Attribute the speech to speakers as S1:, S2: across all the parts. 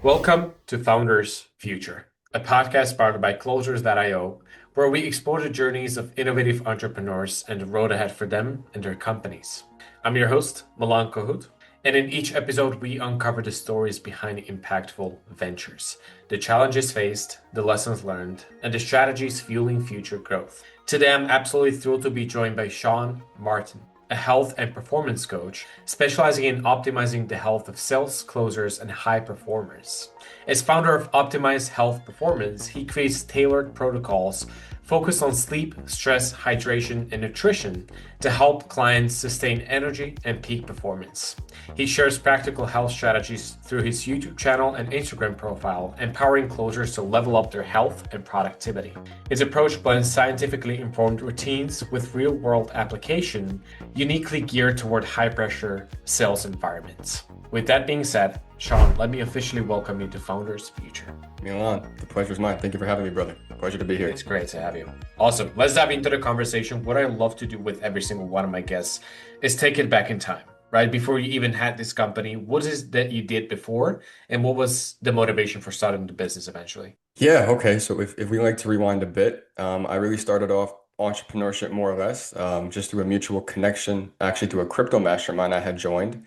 S1: Welcome to Founders Future, a podcast powered by Closers.io, where we explore the journeys of innovative entrepreneurs and the road ahead for them and their companies. I'm your host, Milan, and in each episode, we uncover the stories behind impactful ventures, the challenges faced, the lessons learned, and the strategies fueling future growth. Today, I'm absolutely thrilled to be joined by Sean Martin, a health and performance coach specializing in optimizing the health of sales, closers, and high performers. As founder of Optimized Health Performance, he creates tailored protocols focused on sleep, stress, hydration, and nutrition to help clients sustain energy and peak performance. He shares practical health strategies through his YouTube channel and Instagram profile, empowering closers to level up their health and productivity. His approach blends scientifically informed routines with real-world application, uniquely geared toward high-pressure sales environments. With that being said, Sean, let me officially welcome you to Founders Future.
S2: Milan, the pleasure is mine. Thank you for having me, brother. Pleasure to be here.
S1: It's great to have you. Awesome. Let's dive into the conversation. What I love to do with every single one of my guests is take it back in time, right? Before you even had this company, what is that you did before, and what was the motivation for starting the business eventually?
S2: Yeah, okay. So if we like to rewind a bit, I really started off entrepreneurship more or less just through a mutual connection, actually through a crypto mastermind I had joined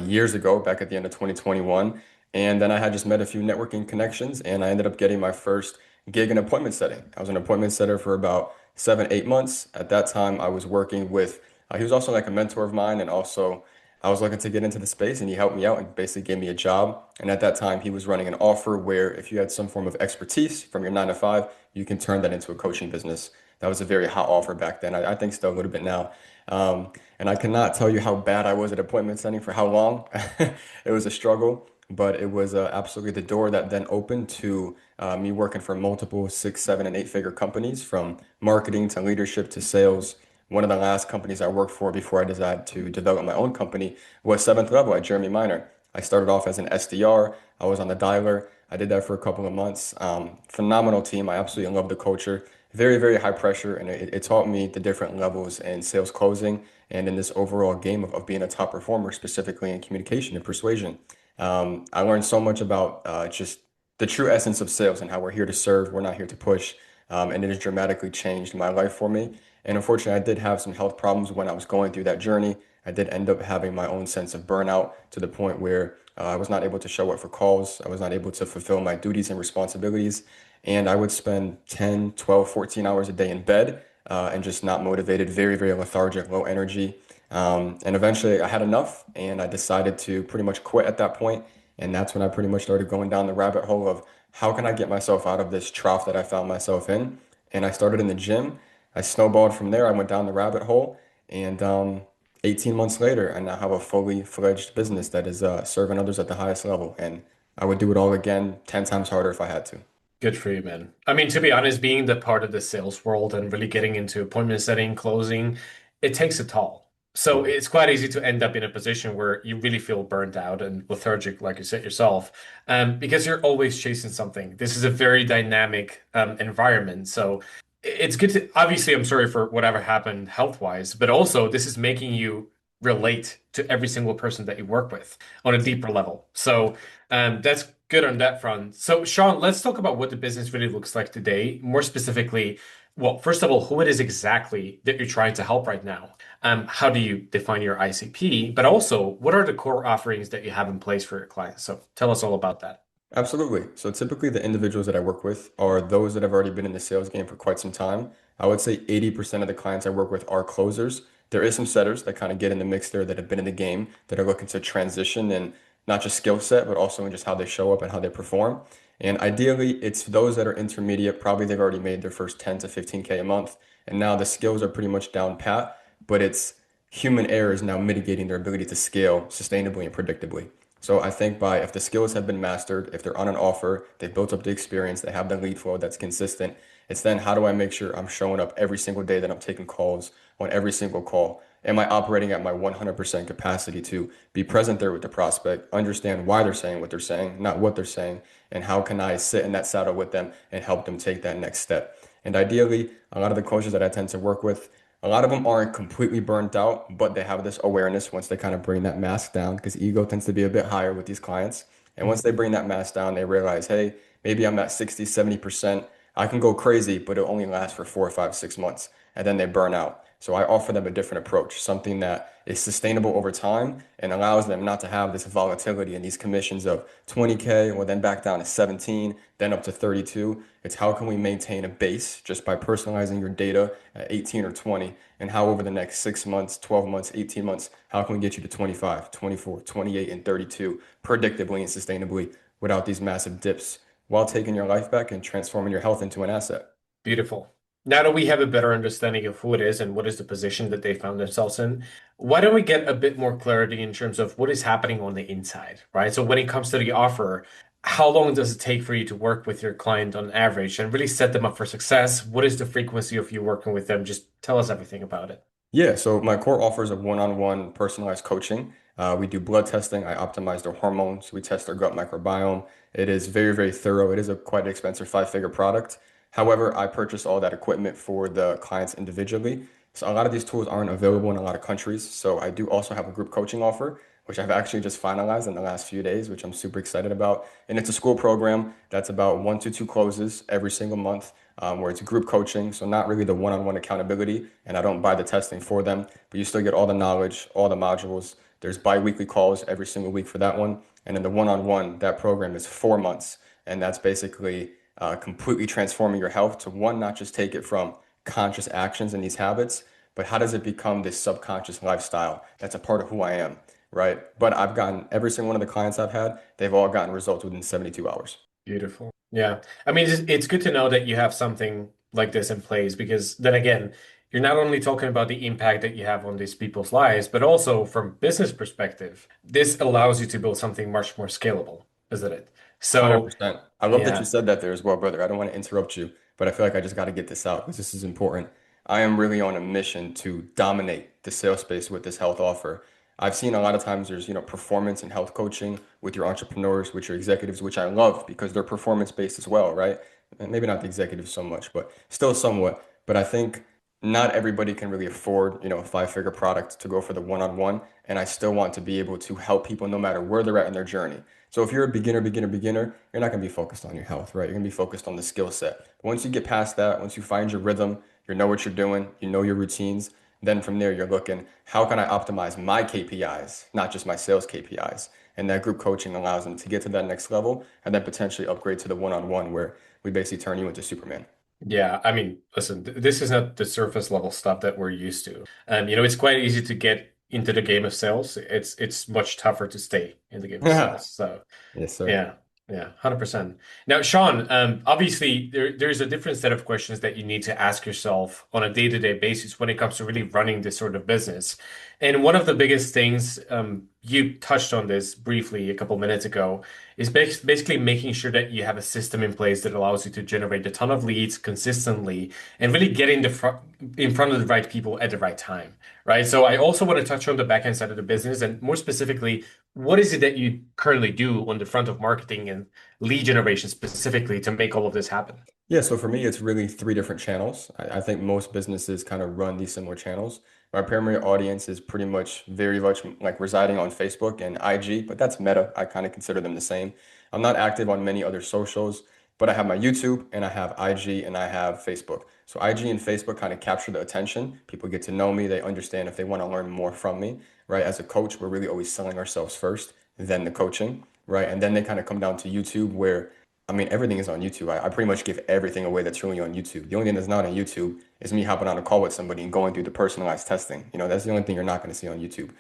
S2: years ago, back at the end of 2021. And then I had just met a few networking connections, and I ended up getting my first gig in appointment setting. I was an appointment setter for about 7, 8 months. At that time, I was working with, he was also like a mentor of mine, and also I was looking to get into the space, and he helped me out and basically gave me a job. And at that time, he was running an offer where if you had some form of expertise from your 9 to 5, you can turn that into a coaching business. That was a very hot offer back then. I think still a little bit now. And I cannot tell you how bad I was at appointment setting for how long. It was a struggle, but it was absolutely the door that then opened to me working for multiple 6, 7, and 8 figure companies, from marketing to leadership to sales. One of the last companies I worked for before I decided to develop my own company was Seventh Level at Jeremy Minor. I started off as an SDR. I was on the dialer. I did that for a couple of months. Phenomenal team. I absolutely love the culture. Very, very high pressure, and it taught me the different levels in sales closing and in this overall game of being a top performer, specifically in communication and persuasion. I learned so much about just the true essence of sales and how we're here to serve. We're not here to push. And it has dramatically changed my life for me. And unfortunately, I did have some health problems when I was going through that journey. I did end up having my own sense of burnout to the point where I was not able to show up for calls. I was not able to fulfill my duties and responsibilities. And I would spend 10, 12, 14 hours a day in bed and just not motivated, very, very lethargic, low energy. And eventually I had enough and I decided to pretty much quit at that point. And that's when I pretty much started going down the rabbit hole of how can I get myself out of this trough that I found myself in. And I started in the gym. I snowballed from there. I went down the rabbit hole. And 18 months later, I now have a fully fledged business that is serving others at the highest level. And I would do it all again 10 times harder if I had to.
S1: Good for you, man. I mean, to be honest, being the part of the sales world and really getting into appointment setting, closing, it takes a toll. So it's quite easy to end up in a position where you really feel burnt out and lethargic, like you said yourself, because you're always chasing something. This is a very dynamic environment. So it's good to, obviously, I'm sorry for whatever happened health-wise, but also this is making you relate to every single person that you work with on a deeper level. So that's good on that front. So, Sean, let's talk about what the business really looks like today. More specifically, well, first of all, who it is exactly that you're trying to help right now. How do you define your ICP? But also, what are the core offerings that you have in place for your clients? So, tell us all about that.
S2: Absolutely. So typically the individuals that I work with are those that have already been in the sales game for quite some time. I would say 80% of the clients I work with are closers. There is some setters that kind of get in the mix there that have been in the game that are looking to transition in not just skill set, but also in just how they show up and how they perform. And ideally, it's those that are intermediate. Probably they've already made their first 10 to 15K a month. And now the skills are pretty much down pat, but it's human error is now mitigating their ability to scale sustainably and predictably. So I think by if the skills have been mastered, if they're on an offer, they've built up the experience, they have the lead flow that's consistent. It's then how do I make sure I'm showing up every single day that I'm taking calls on every single call? Am I operating at my 100% capacity to be present there with the prospect, understand why they're saying what they're saying, not what they're saying, and how can I sit in that saddle with them and help them take that next step? And ideally, a lot of the coaches that I tend to work with, a lot of them aren't completely burnt out, but they have this awareness once they kind of bring that mask down because ego tends to be a bit higher with these clients. And once they bring that mass down, they realize, hey, maybe I'm at 60, 70%. I can go crazy, but it'll only last for 4, 5, 6 months. And then they burn out. So I offer them a different approach, something that is sustainable over time and allows them not to have this volatility and these commissions of 20K, well, then back down to 17, then up to 32. It's how can we maintain a base just by personalizing your data at 18 or 20, and how over the next 6 months, 12 months, 18 months, how can we get you to 25, 24, 28, and 32 predictably and sustainably without these massive dips while taking your life back and transforming your health into an asset.
S1: Beautiful. Now that we have a better understanding of who it is and what is the position that they found themselves in, why don't we get a bit more clarity in terms of what is happening on the inside, right? So when it comes to the offer, how long does it take for you to work with your client on average and really set them up for success? What is the frequency of you working with them? Just tell us everything about it.
S2: Yeah, so my core offers a one-on-one personalized coaching. We do blood testing. I optimize their hormones. We test their gut microbiome. It is very, very thorough. It is a quite expensive five-figure product. However, I purchase all that equipment for the clients individually. So a lot of these tools aren't available in a lot of countries. So I do also have a group coaching offer, which I've actually just finalized in the last few days, which I'm super excited about. And it's a school program that's about 1 to 2 closes every single month, where it's group coaching. So not really the one-on-one accountability, and I don't buy the testing for them, but you still get all the knowledge, all the modules. There's bi-weekly calls every single week for that one. And then the one-on-one, that program is 4 months. And that's basically completely transforming your health to one, not just take it from conscious actions and these habits, but how does it become this subconscious lifestyle that's a part of who I am, right? But I've gotten every single one of the clients I've had, they've all gotten results within 72 hours.
S1: Beautiful. Yeah. I mean, it's good to know that you have something like this in place because then again, you're not only talking about the impact that you have on these people's lives, but also from business perspective, this allows you to build something much more scalable, isn't it? So,
S2: 100%. I love that you
S1: yeah.
S2: said that there as well, brother. I don't want to interrupt you, but I feel like I just got to get this out because this is important. I am really on a mission to dominate the sales space with this health offer. I've seen a lot of times there's, performance and health coaching with your entrepreneurs, with your executives, which I love because they're performance based as well, right? And maybe not the executives so much, but still somewhat. But I think not everybody can really afford, a five-figure product to go for the one-on-one. And I still want to be able to help people no matter where they're at in their journey. So if you're a beginner, you're not going to be focused on your health, right? You're going to be focused on the skill set. But once you get past that, once you find your rhythm, you know what you're doing, you know your routines, then from there you're looking, how can I optimize my KPIs, not just my sales KPIs? And that group coaching allows them to get to that next level and then potentially upgrade to the one-on-one where we basically turn you into Superman.
S1: Yeah, I mean, listen, this is not the surface level stuff that we're used to. It's quite easy to get into the game of sales. It's much tougher to stay in the game of sales. So
S2: Yes, sir.
S1: yeah, yeah, 100%. Now, Sean, obviously there's a different set of questions that you need to ask yourself on a day-to-day basis when it comes to really running this sort of business. And one of the biggest things, you touched on this briefly a couple minutes ago, is basically making sure that you have a system in place that allows you to generate a ton of leads consistently and really get in front of the right people at the right time, right? So I also want to touch on the back end side of the business and more specifically, what is it that you currently do on the front of marketing and lead generation specifically to make all of this happen?
S2: Yeah, so for me, it's really three different channels. I think most businesses kind of run these similar channels. My primary audience is pretty much very much like residing on Facebook and IG, but that's Meta. I kind of consider them the same. I'm not active on many other socials, but I have my YouTube and I have IG and I have Facebook. So IG and Facebook kind of capture the attention. People get to know me. They understand if they want to learn more from me, right? As a coach, we're really always selling ourselves first, then the coaching, right? And then they kind of come down to YouTube where I mean, everything is on YouTube. I pretty much give everything away that's really on YouTube. The only thing that's not on YouTube is me hopping on a call with somebody and going through the personalized testing. That's the only thing you're not going to see on YouTube.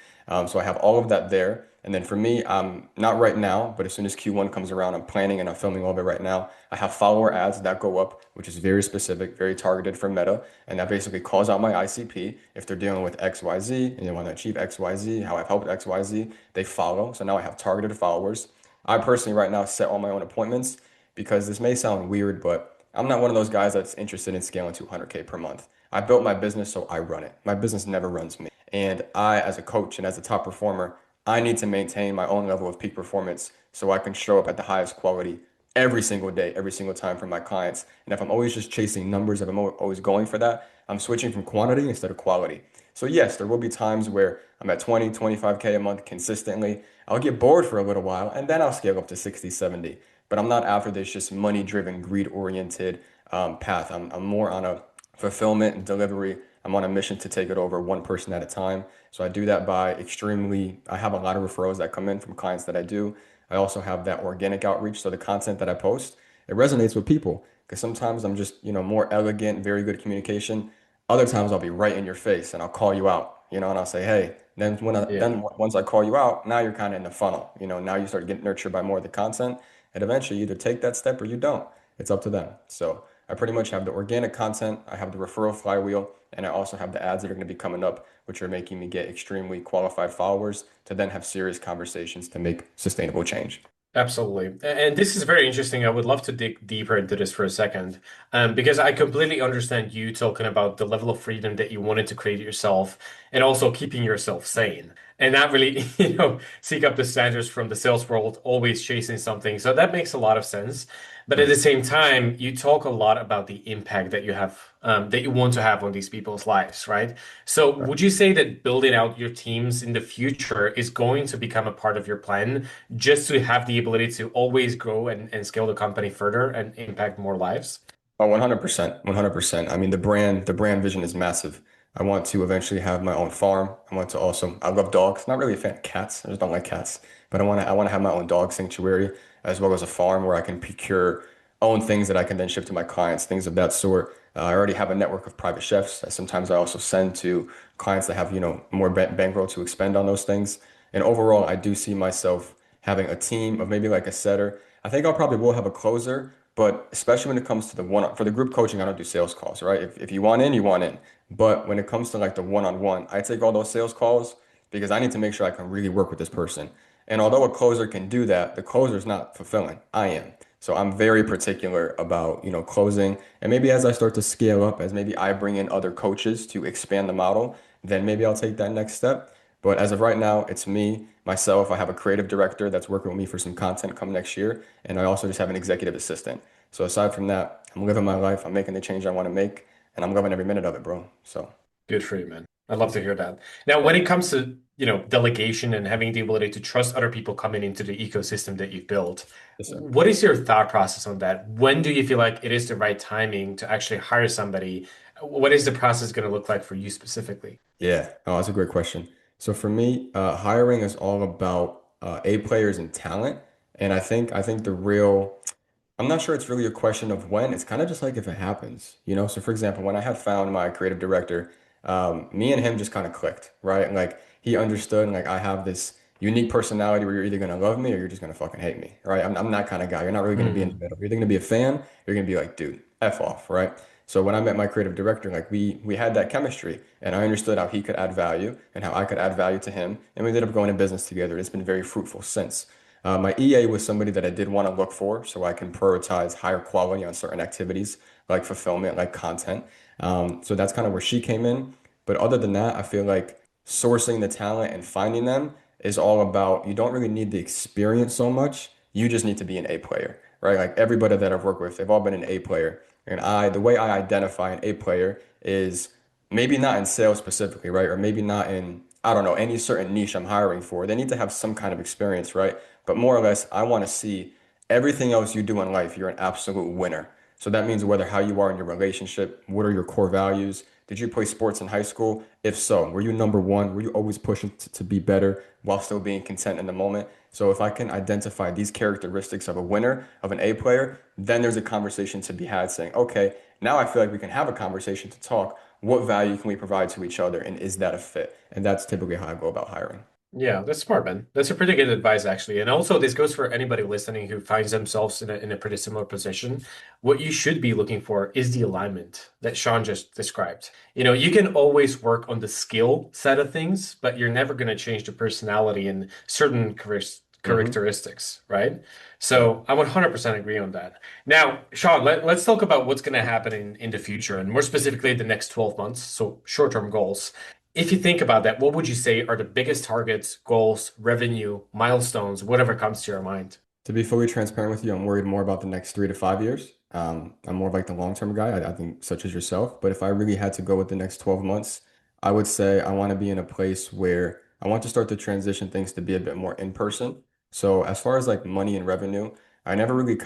S2: So I have all of that there. And then for me, not right now, but as soon as Q1 comes around, I'm planning and I'm filming all of it right now. I have follower ads that go up, which is very specific, very targeted for Meta. And that basically calls out my ICP. If they're dealing with XYZ and they want to achieve XYZ, how I've helped XYZ, they follow. So now I have targeted followers. I personally right now set all my own appointments because this may sound weird, but I'm not one of those guys that's interested in scaling to 100K per month. I built my business, so I run it. My business never runs me. And I, as a coach and as a top performer, I need to maintain my own level of peak performance so I can show up at the highest quality every single day, every single time for my clients. And if I'm always just chasing numbers, if I'm always going for that, I'm switching from quantity instead of quality. So yes, there will be times where I'm at 20, 25K a month consistently. I'll get bored for a little while and then I'll scale up to 60, 70. But I'm not after this just money-driven, greed-oriented path. I'm more on a fulfillment and delivery. I'm on a mission to take it over one person at a time. So I do that by I have a lot of referrals that come in from clients that I do. I also have that organic outreach. So the content that I post, it resonates with people because sometimes I'm just, more elegant, very good communication. Other times I'll be right in your face and I'll call you out, and I'll say, hey,
S1: Yeah.
S2: once I call you out, now you're kind of in the funnel. Now you start getting nurtured by more of the content, and eventually you either take that step or you don't. It's up to them. So I pretty much have the organic content, I have the referral flywheel, and I also have the ads that are going to be coming up, which are making me get extremely qualified followers to then have serious conversations to make sustainable change.
S1: Absolutely. And this is very interesting. I would love to dig deeper into this for a second, because I completely understand you talking about the level of freedom that you wanted to create yourself and also keeping yourself sane and not really, seek up the standards from the sales world, always chasing something. So that makes a lot of sense. But at the
S2: Mhm.
S1: same time, you talk a lot about the impact that you have, that you want to have on these people's lives, right? So
S2: Right.
S1: would you say that building out your teams in the future is going to become a part of your plan? Just to have the ability to always grow and scale the company further and impact more lives.
S2: Oh, 100%. 100%. I mean, the brand vision is massive. I want to eventually have my own farm. I love dogs. Not really a fan of cats. I just don't like cats. But I want to have my own dog sanctuary as well as a farm where I can procure own things that I can then ship to my clients, things of that sort. I already have a network of private chefs that sometimes I also send to clients that have, more bankroll to expend on those things. And overall, I do see myself having a team of maybe like a setter. I think I'll probably will have a closer, but especially when it comes to for the group coaching, I don't do sales calls, right? If you want in, you want in. But when it comes to like the one-on-one, I take all those sales calls because I need to make sure I can really work with this person. And although a closer can do that, the closer is not fulfilling. I am. So I'm very particular about, closing. And maybe as I start to scale up, as maybe I bring in other coaches to expand the model, then maybe I'll take that next step. But as of right now, it's me, myself. I have a creative director that's working with me for some content coming next year. And I also just have an executive assistant. So aside from that, I'm living my life. I'm making the change I want to make, and I'm loving every minute of it, bro. So
S1: Good for you, man. I'd love to hear that. Now, when
S2: yeah,
S1: it comes to, delegation and having the ability to trust other people coming into the ecosystem that you've built,
S2: yes, sir.
S1: what is your thought process on that? When do you feel like it is the right timing to actually hire somebody? What is the process going to look like for you specifically?
S2: Yeah. Oh, that's a great question. So for me, hiring is all about A players and talent, and I think I'm not sure it's really a question of when. It's kind of just like if it happens. So for example, when I had found my creative director, me and him just kind of clicked, right? Like he understood, like I have this unique personality where you're either gonna love me or you're just gonna fucking hate me, right? I'm that kind of guy. You're not really gonna be in the
S1: Hmm.
S2: middle. You're either gonna be a fan, you're gonna be like, dude, F off, right? So when I met my creative director, like we had that chemistry, and I understood how he could add value and how I could add value to him, and we ended up going in business together. It's been very fruitful since. My EA was somebody that I did want to look for so I can prioritize higher quality on certain activities like fulfillment, like content. So that's kind of where she came in. But other than that, I feel like sourcing the talent and finding them is all about you don't really need the experience so much. You just need to be an A player, right? Like everybody that I've worked with, they've all been an A player. And the way I identify an A player is maybe not in sales specifically, right? Or maybe not in, I don't know, any certain niche I'm hiring for. They need to have some kind of experience, right? But more or less, I want to see everything else you do in life, you're an absolute winner. So that means whether how you are in your relationship, what are your core values? Did you play sports in high school? If so, were you number one? Were you always pushing to be better while still being content in the moment? So if I can identify these characteristics of a winner, of an A player, then there's a conversation to be had saying, okay, now I feel like we can have a conversation to talk. What value can we provide to each other? And is that a fit? And that's typically how I go about hiring.
S1: Yeah, that's smart, man. That's a pretty good advice, actually. And also, this goes for anybody listening who finds themselves in a pretty similar position. What you should be looking for is the alignment that Sean just described. You can always work on the skill side of things, but you're never going to change the personality and certain
S2: Hmm.
S1: characteristics, right?
S2: Right.
S1: So I 100% agree on that. Now, Sean, let's talk about what's going to happen in the future, and more specifically, the next 12 months. So short-term goals. If you think about that, what would you say are the biggest targets, goals, revenue, milestones, whatever comes to your mind?
S2: To be fully transparent with you, I'm worried more about the next 3 to 5 years. I'm more of like the long-term guy, I think, such as yourself. But if I really had to go with the next 12 months, I would say I want to be in a place where I want to start to transition things to be a bit more in person. So as far as like money and revenue, I never really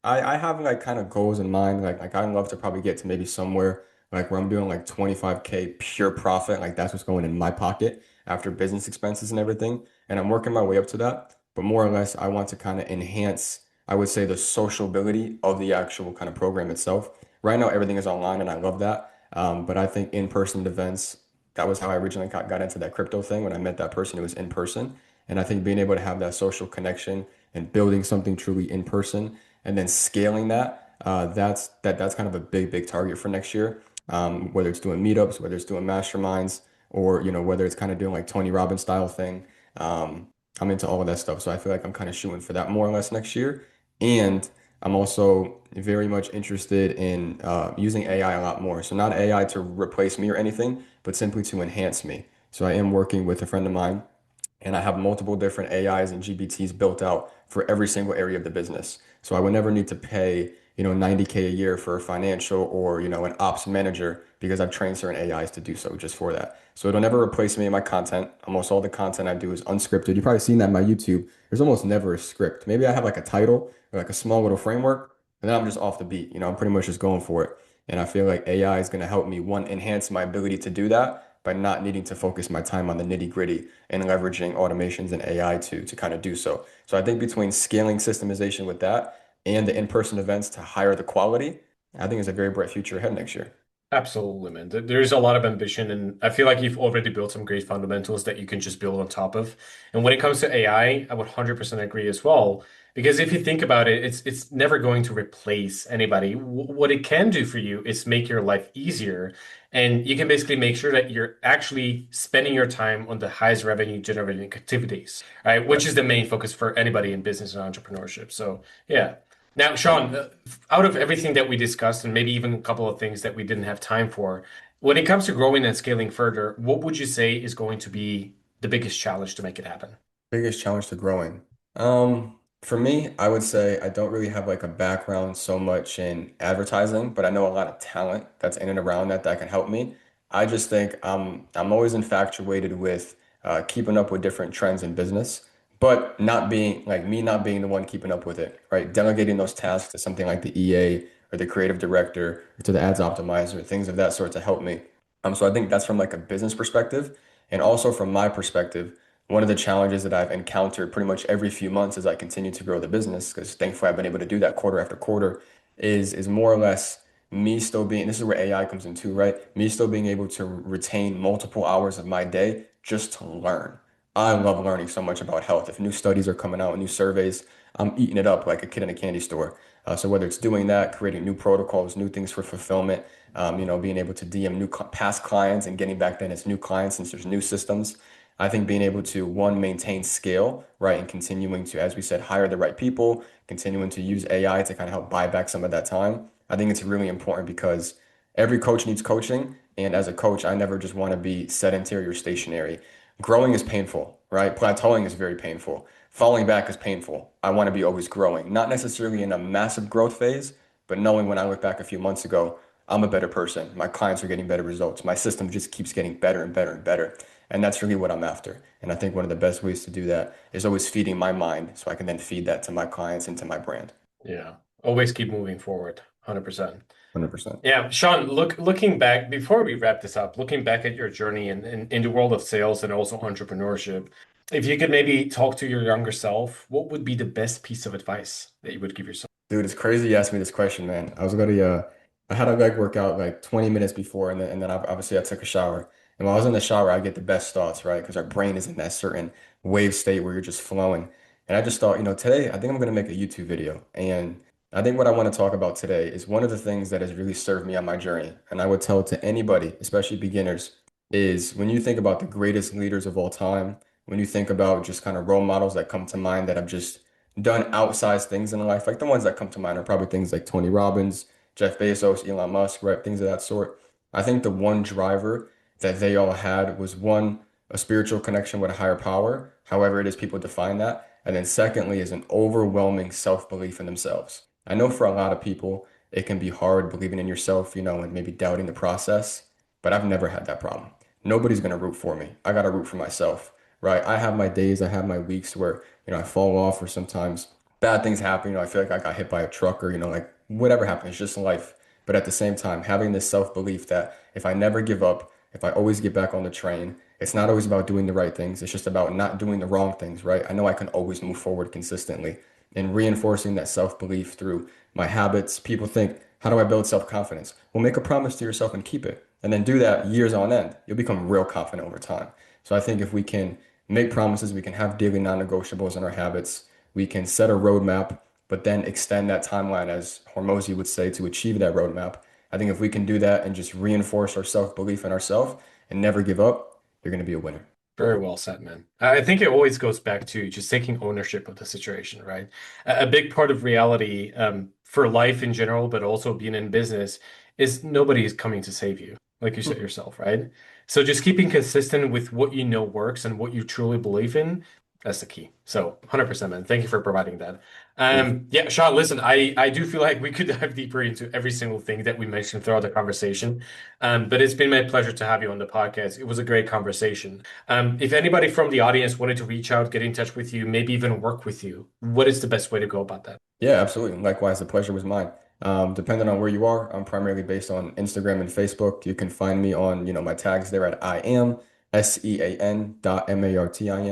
S2: I have like kind of goals in mind. Like I'd love to probably get to maybe somewhere like where I'm doing like 25K pure profit. Like that's what's going in my pocket after business expenses and everything. And I'm working my way up to that. But more or less, I want to kind of enhance, I would say, the sociability of the actual kind of program itself. Right now, everything is online and I love that. But I think in-person events, that was how I originally got into that crypto thing. When I met that person, it was in person. And I think being able to have that social connection and building something truly in person and then scaling that, that's kind of a big target for next year. Whether it's doing meetups, whether it's doing masterminds, or whether it's kind of doing like Tony Robbins style thing. Um, I'm into all of that stuff. So I feel like I'm kind of shooting for that more or less next year. And I'm also very much interested in using AI a lot more. So not AI to replace me or anything, but simply to enhance me. So I am working with a friend of mine and I have multiple different AIs and GPTs built out for every single area of the business. So I would never need to pay, 90K a year for a financial or, an ops manager because I've trained certain AIs to do so just for that. So it'll never replace me in my content. Almost all the content I do is unscripted. You've probably seen that in my YouTube. There's almost never a script. Maybe I have like a title or like a small little framework, and then I'm just off the beat. I'm pretty much just going for it. And I feel like AI is going to help me, one, enhance my ability to do that by not needing to focus my time on the nitty-gritty and leveraging automations and AI to kind of do so. So I think between scaling systemization with that and the in-person events to higher the quality, I think it's a very bright future ahead next year.
S1: Absolutely, man. There's a lot of ambition, and I feel like you've already built some great fundamentals that you can just build on top of. And when it comes to AI, I would 100% agree as well. Because if you think about it, it's never going to replace anybody. What it can do for you is make your life easier, and you can basically make sure that you're actually spending your time on the highest revenue generating activities, right? Which is the main focus for anybody in business and entrepreneurship. So, yeah. Now, Sean, out of everything that we discussed, and maybe even a couple of things that we didn't have time for, when it comes to growing and scaling further, what would you say is going to be the biggest challenge to make it happen?
S2: Biggest challenge to growing. For me, I would say I don't really have like a background so much in advertising, but I know a lot of talent that's in and around that can help me. I just think I'm always infatuated with keeping up with different trends in business, but not being the one keeping up with it, right? Delegating those tasks to something like the EA or the creative director or to the ads optimizer, things of that sort to help me. So I think that's from like a business perspective, and also from my perspective. One of the challenges that I've encountered pretty much every few months as I continue to grow the business, because thankfully I've been able to do that quarter after quarter, is more or less me still being, this is where AI comes in too, right? Me still being able to retain multiple hours of my day just to learn. I love learning so much about health. If new studies are coming out, new surveys, I'm eating it up like a kid in a candy store. So whether it's doing that, creating new protocols, new things for fulfillment, being able to DM past clients and getting back then as new clients since there's new systems. I think being able to, one, maintain scale, right, and continuing to, as we said, hire the right people, continuing to use AI to kind of help buy back some of that time. I think it's really important because every coach needs coaching. And as a coach, I never just want to be sedentary or stationary. Growing is painful, right? Plateauing is very painful. Falling back is painful. I want to be always growing, not necessarily in a massive growth phase, but knowing when I look back a few months ago, I'm a better person. My clients are getting better results. My system just keeps getting better and better and better. And that's really what I'm after. And I think one of the best ways to do that is always feeding my mind so I can then feed that to my clients and to my brand.
S1: Yeah, always keep moving forward, 100%.
S2: 100%.
S1: Yeah, Sean, looking back, before we wrap this up, looking back at your journey in the world of sales and also entrepreneurship, if you could maybe talk to your younger self, what would be the best piece of advice that you would give yourself?
S2: Dude, it's crazy you asked me this question, man. I had a leg workout like 20 minutes before, and then obviously I took a shower. And while I was in the shower, I get the best thoughts, right? Because our brain is in that certain wave state where you're just flowing. And I just thought, today I think I'm going to make a YouTube video. And I think what I want to talk about today is one of the things that has really served me on my journey. And I would tell to anybody, especially beginners, is when you think about the greatest leaders of all time, when you think about just kind of role models that come to mind that have just done outsized things in life. Like the ones that come to mind are probably things like Tony Robbins, Jeff Bezos, Elon Musk, right? Things of that sort. I think the one driver that they all had was one, a spiritual connection with a higher power, however it is people define that. And then secondly is an overwhelming self-belief in themselves. I know for a lot of people, it can be hard believing in yourself, and maybe doubting the process, but I've never had that problem. nobody's going to root for me. I got to root for myself, right? I have my days, I have my weeks where, I fall off or sometimes bad things happen. I feel like I got hit by a truck or, like whatever happens, it's just life. But at the same time, having this self-belief that if I never give up, if I always get back on the train, it's not always about doing the right things. It's just about not doing the wrong things, right? I know I can always move forward consistently and reinforcing that self-belief through my habits. People think, how do I build self-confidence? Well, make a promise to yourself and keep it. And then do that years on end. You'll become real confident over time. So I think if we can make promises, we can have daily non-negotiables in our habits, we can set a roadmap, but then extend that timeline, as Hormozy would say, to achieve that roadmap. I think if we can do that and just reinforce our self-belief in ourselves and never give up, you're going to be a winner.
S1: Very well said, man. I think it always goes back to just taking ownership of the situation, right? A big part of reality, for life in general, but also being in business, is nobody is coming to save you, like you said yourself, right? So just keeping consistent with what you know works and what you truly believe in, that's the key. So 100%, man. Thank you for providing that. Yeah, Sean, listen, I do feel like we could dive deeper into every single thing that we mentioned throughout the conversation. But it's been my pleasure to have you on the podcast. It was a great conversation. If anybody from the audience wanted to reach out, get in touch with you, maybe even work with you, what is the best way to go about that?
S2: Yeah, absolutely. Likewise, the pleasure was mine. Depending on where you are, I'm primarily based on Instagram and Facebook. You can find me on, my tags there at I am SEAN.MARTIN.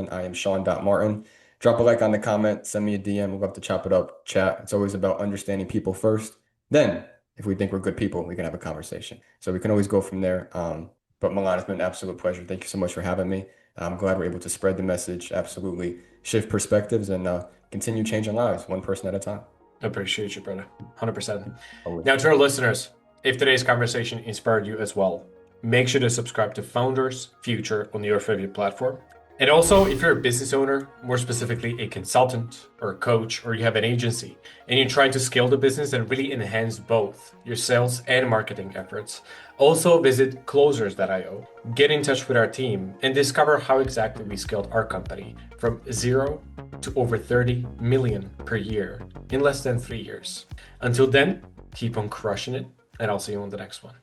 S2: I am Sean.Martin. Drop a like on the comment, send me a DM. We'd love to chop it up, chat. It's always about understanding people first. Then, if we think we're good people, we can have a conversation. So we can always go from there. But Milan, it's been an absolute pleasure. Thank you so much for having me. I'm glad we're able to spread the message, absolutely shift perspectives, and continue changing lives one person at a time.
S1: I appreciate you, brother. 100%.
S2: Always.
S1: Now, to our listeners, if today's conversation inspired you as well, make sure to subscribe to Founders Future on your favorite platform. And also, if you're a business owner, more specifically a consultant or a coach, or you have an agency, and you're trying to scale the business and really enhance both your sales and marketing efforts, also visit closers.io, get in touch with our team, and discover how exactly we scaled our company from 0 to over 30 million per year in less than 3 years. Until then, keep on crushing it, and I'll see you on the next one.